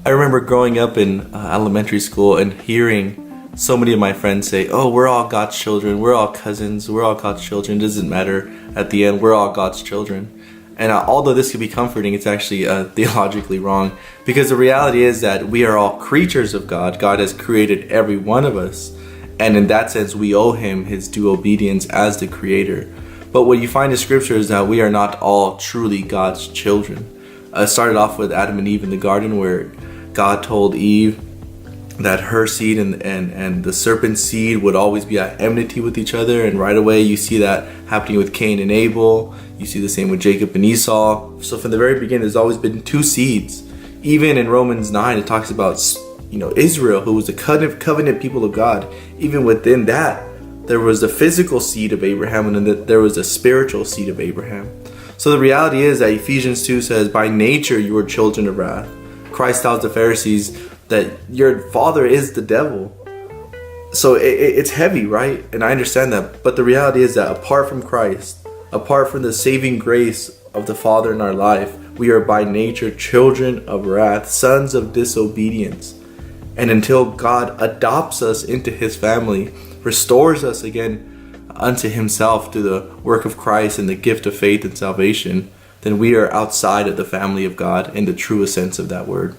I remember growing up in elementary school and hearing so many of my friends say, oh, we're all God's children, we're all cousins, we're all God's children, it doesn't matter, at the end, we're all God's children. And although this could be comforting, it's actually theologically wrong, because the reality is that we are all creatures of God. God has created every one of us, and in that sense, we owe Him His due obedience as the Creator. But what you find in Scripture is that we are not all truly God's children. It started off with Adam and Eve in the garden, where God told Eve that her seed and the serpent's seed would always be at enmity with each other, and right away you see that happening with Cain and Abel. You see the same with Jacob and Esau. So from the very beginning, there's always been two seeds. Even in Romans 9, it talks about Israel, who was the covenant people of God. Even within that, there was the physical seed of Abraham, and then there was the spiritual seed of Abraham. So the reality is that Ephesians 2 says, by nature you are children of wrath. Christ tells the Pharisees that your father is the devil. So it's heavy, right? And I understand that. But the reality is that apart from Christ, apart from the saving grace of the Father in our life, we are by nature children of wrath, sons of disobedience. And until God adopts us into His family, restores us again unto Himself through the work of Christ and the gift of faith and salvation, then we are outside of the family of God in the truest sense of that word.